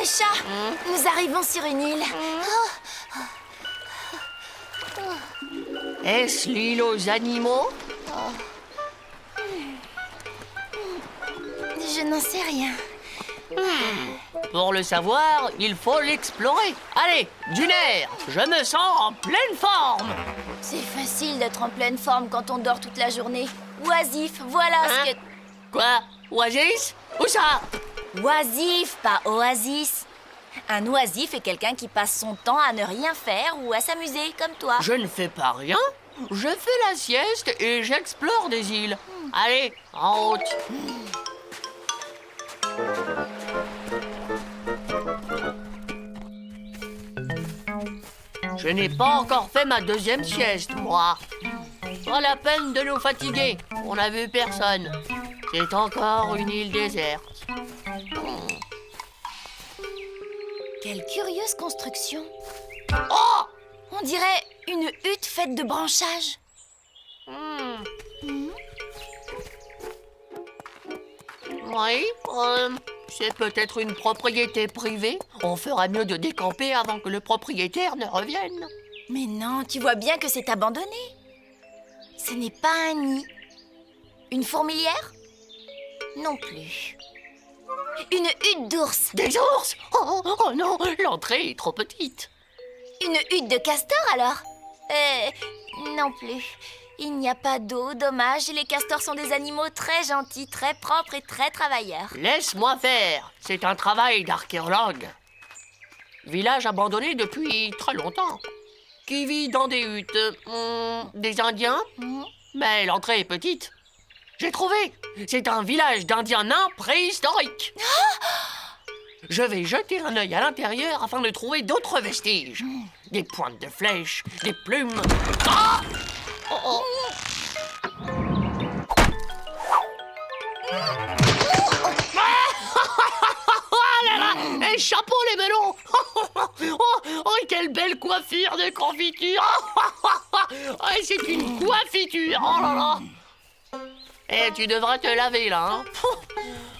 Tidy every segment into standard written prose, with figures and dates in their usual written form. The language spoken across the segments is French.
les chats, nous arrivons sur une île. Est-ce l'île aux animaux? Je n'en sais rien. Pour le savoir, il faut l'explorer. Allez, d'une air, je me sens en pleine forme. C'est facile d'être en pleine forme quand on dort toute la journée. Oisif, voilà ce que... Quoi? Oasis? Où ça? Oisif, pas oasis. Un oisif est quelqu'un qui passe son temps à ne rien faire ou à s'amuser, comme toi. Je ne fais pas rien. Je fais la sieste et j'explore des îles. Allez, en route. Je n'ai pas encore fait ma deuxième sieste, moi. Pas la peine de nous fatiguer. On n'a vu personne. C'est encore une île déserte. Quelle curieuse construction. Oh! On dirait une hutte faite de branchages. Oui, c'est peut-être une propriété privée. On fera mieux de décamper avant que le propriétaire ne revienne. Mais non, tu vois bien que c'est abandonné. Ce n'est pas un nid. Une fourmilière? Non plus. Une hutte d'ours. Des ours? Oh non, l'entrée est trop petite. Une hutte de castor alors? Non plus. Il n'y a pas d'eau, dommage. Les castors sont des animaux très gentils, très propres et très travailleurs. Laisse-moi faire. C'est un travail d'archéologue. Village abandonné depuis très longtemps. Qui vit dans des huttes? Des Indiens? Mais l'entrée est petite. J'ai trouvé. C'est un village d'Indiens nains préhistoriques. Je vais jeter un œil à l'intérieur afin de trouver d'autres vestiges. Des pointes de flèches, des plumes. Ah! Oh. Ah là là! Et chapeau les melons! Oh, quelle belle coiffure de confiture! C'est une coiffiture! Oh là là! Eh, tu devras te laver là, hein?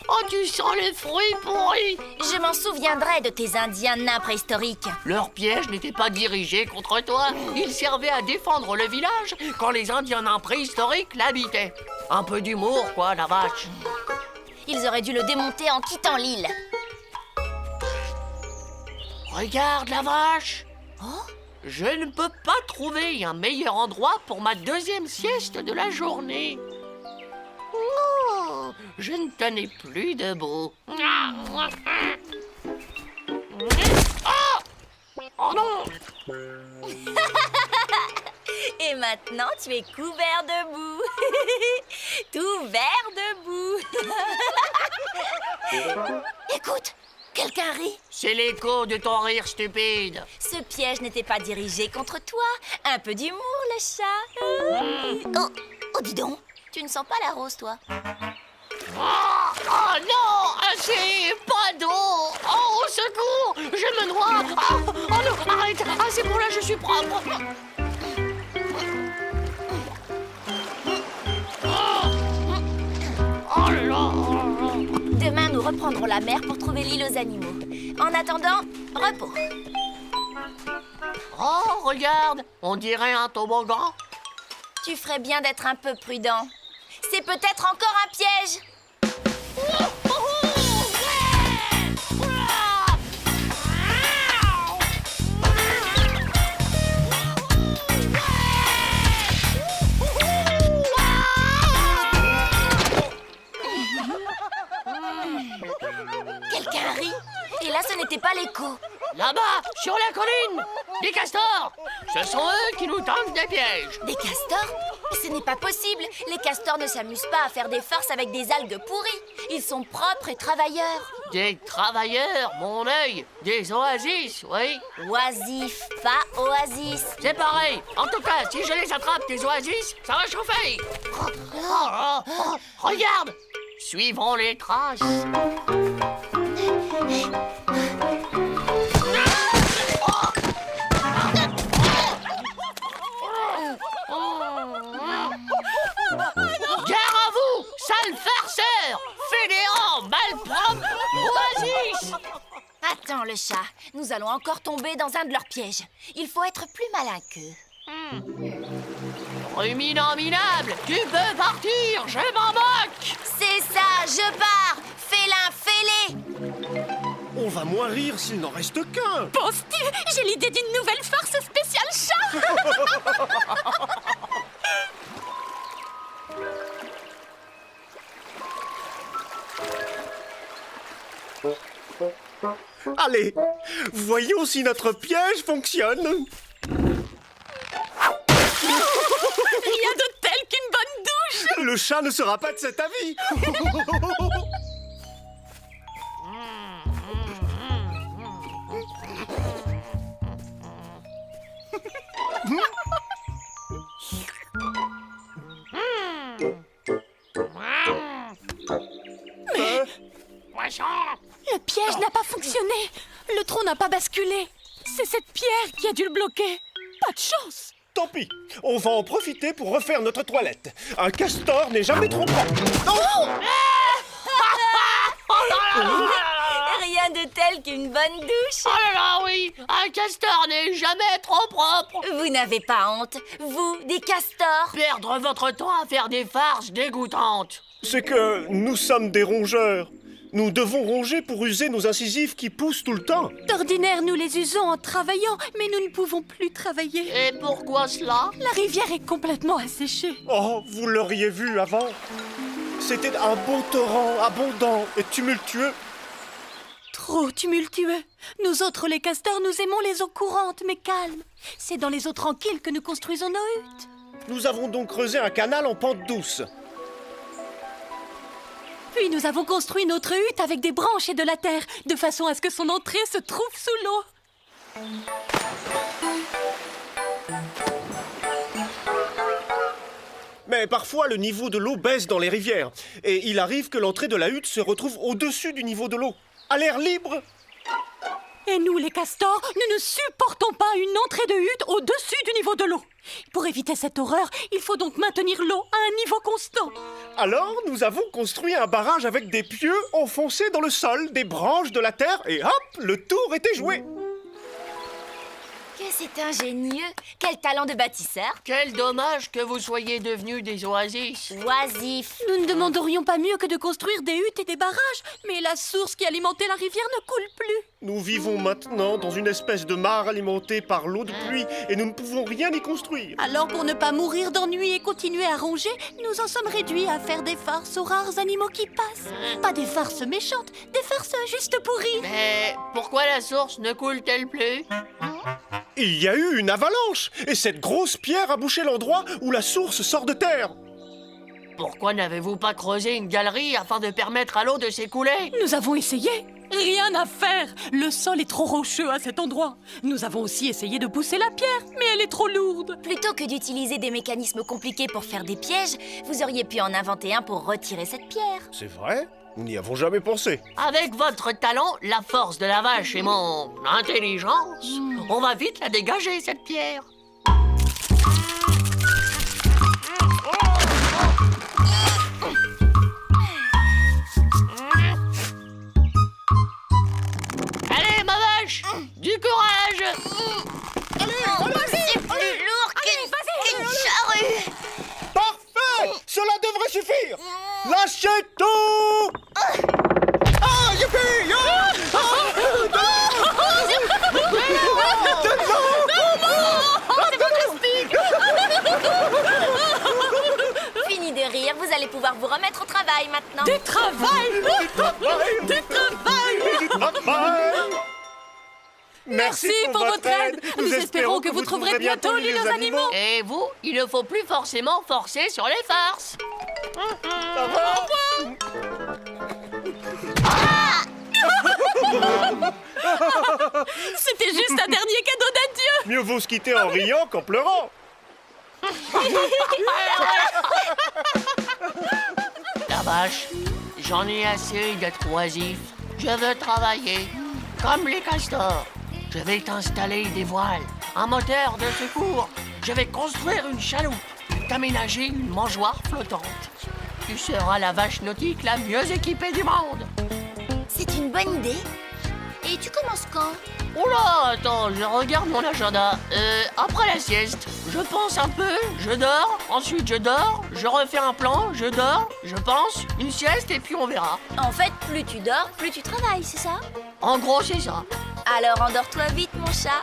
Oh, tu sens les fruits pourris! Je m'en souviendrai de tes Indiens nains préhistoriques. Leur piège n'était pas dirigé contre toi. Il servait à défendre le village quand les Indiens nains préhistoriques l'habitaient. Un peu d'humour, quoi, la vache. Ils auraient dû le démonter en quittant l'île. Regarde la vache! Je ne peux pas trouver un meilleur endroit pour ma deuxième sieste de la journée. Oh, je ne tenais plus debout. Oh non! Et maintenant, tu es couvert de boue. Tout vert de boue. Écoute, quelqu'un rit. C'est l'écho de ton rire stupide. Ce piège n'était pas dirigé contre toi. Un peu d'humour, le chat. Oh, dis donc, tu ne sens pas la rose, toi? Oh non! C'est pas d'eau! Oh, au secours! Je me noie! Oh non, arrête! Ah, c'est bon, là, je suis propre! Oh là là! Demain, nous reprendrons la mer pour trouver l'île aux animaux. En attendant, repos. Oh, regarde! On dirait un toboggan. Tu ferais bien d'être un peu prudent. C'est peut-être encore un piège. Quelqu'un rit. Et là, ce n'était pas l'écho. Là-bas, sur la colline! Des castors! Ce sont eux qui nous tendent des pièges! Des castors? Mais ce n'est pas possible. Les castors ne s'amusent pas à faire des farces avec des algues pourries. Ils sont propres et travailleurs. Des travailleurs, mon œil! Des oasis, oui! Oisif, pas oasis. C'est pareil! En tout cas, si je les attrape, des oasis, ça va chauffer! Regarde! Suivons les traces! Gare à vous, sale farceur! Fédérant, malpropre, oasis! Attends, le chat. Nous allons encore tomber dans un de leurs pièges. Il faut être plus malin qu'eux. Ruminant minable, tu peux partir, je m'en moque. C'est ça, je pars. Félin, fais-les. On va moins rire s'il n'en reste qu'un. Penses-tu? J'ai l'idée d'une nouvelle farce spéciale chat. Allez, voyons si notre piège fonctionne. Rien de tel qu'une bonne douche. Le chat ne sera pas de cet avis. Poisson. Le piège n'a pas fonctionné. Le trou n'a pas basculé. C'est cette pierre qui a dû le bloquer. Pas de chance. Tant pis, on va en profiter pour refaire notre toilette. Un castor n'est jamais trop propre. Rien de tel qu'une bonne douche. Oh là là, oui, un castor n'est jamais trop propre. Vous n'avez pas honte, vous, des castors? Perdre votre temps à faire des farces dégoûtantes. C'est que nous sommes des rongeurs. Nous devons ronger pour user nos incisives qui poussent tout le temps. D'ordinaire, nous les usons en travaillant, mais nous ne pouvons plus travailler. Et pourquoi cela? La rivière est complètement asséchée. Oh, vous l'auriez vu avant. C'était un beau torrent abondant et tumultueux. Trop tumultueux. Nous autres, les castors, nous aimons les eaux courantes, mais calmes. C'est dans les eaux tranquilles que nous construisons nos huttes. Nous avons donc creusé un canal en pente douce. Puis nous avons construit notre hutte avec des branches et de la terre, de façon à ce que son entrée se trouve sous l'eau. Mais parfois, le niveau de l'eau baisse dans les rivières. Et il arrive que l'entrée de la hutte se retrouve au-dessus du niveau de l'eau. À l'air libre. Et nous, les castors, nous ne supportons pas une entrée de hutte au-dessus du niveau de l'eau. Pour éviter cette horreur, il faut donc maintenir l'eau à un niveau constant. Alors, nous avons construit un barrage avec des pieux enfoncés dans le sol, des branches, de la terre, et hop, le tour était joué. Que c'est ingénieux. Quel talent de bâtisseur. Quel dommage que vous soyez devenus des oasis. Oisif. Nous ne demanderions pas mieux que de construire des huttes et des barrages, mais la source qui alimentait la rivière ne coule plus. Nous vivons maintenant dans une espèce de mare alimentée par l'eau de pluie, et nous ne pouvons rien y construire. Alors pour ne pas mourir d'ennui et continuer à ronger, nous en sommes réduits à faire des farces aux rares animaux qui passent. Pas des farces méchantes, des farces juste pourries. Mais pourquoi la source ne coule-t-elle plus? Il y a eu une avalanche, et cette grosse pierre a bouché l'endroit où la source sort de terre. Pourquoi n'avez-vous pas creusé une galerie afin de permettre à l'eau de s'écouler? Nous avons essayé. Rien à faire. Le sol est trop rocheux à cet endroit. Nous avons aussi essayé de pousser la pierre, mais elle est trop lourde. Plutôt que d'utiliser des mécanismes compliqués pour faire des pièges, vous auriez pu en inventer un pour retirer cette pierre. C'est vrai? Nous n'y avons jamais pensé. Avec votre talent, la force de la vache et mon intelligence, on va vite la dégager, cette pierre. Allez, ma vache, du courage. C'est plus lourd qu'une charrue. Parfait! Cela devrait suffire! Lâchez tout! Ah, youpi! Fini de rire, vous allez pouvoir vous remettre au travail maintenant. Du travail. Du travail. Merci pour votre aide. Nous espérons que vous trouverez bientôt l'île aux animaux. Et vous, il ne faut plus forcément forcer sur les farces. Ça va? C'était juste un dernier cadeau d'adieu. Mieux vaut se quitter en riant qu'en pleurant. La vache, j'en ai assez d'être oisif. Je veux travailler, comme les castors. Je vais t'installer des voiles, un moteur de secours. Je vais construire une chaloupe, t'aménager une mangeoire flottante. Tu seras la vache nautique la mieux équipée du monde. C'est une bonne idée. Et tu commences quand? Oh là, attends, je regarde mon agenda. Après la sieste, je pense un peu, je dors, ensuite je dors, je refais un plan, je dors, je pense, une sieste et puis on verra. En fait, plus tu dors, plus tu travailles, c'est ça? En gros, c'est ça. Alors endors-toi vite, mon chat.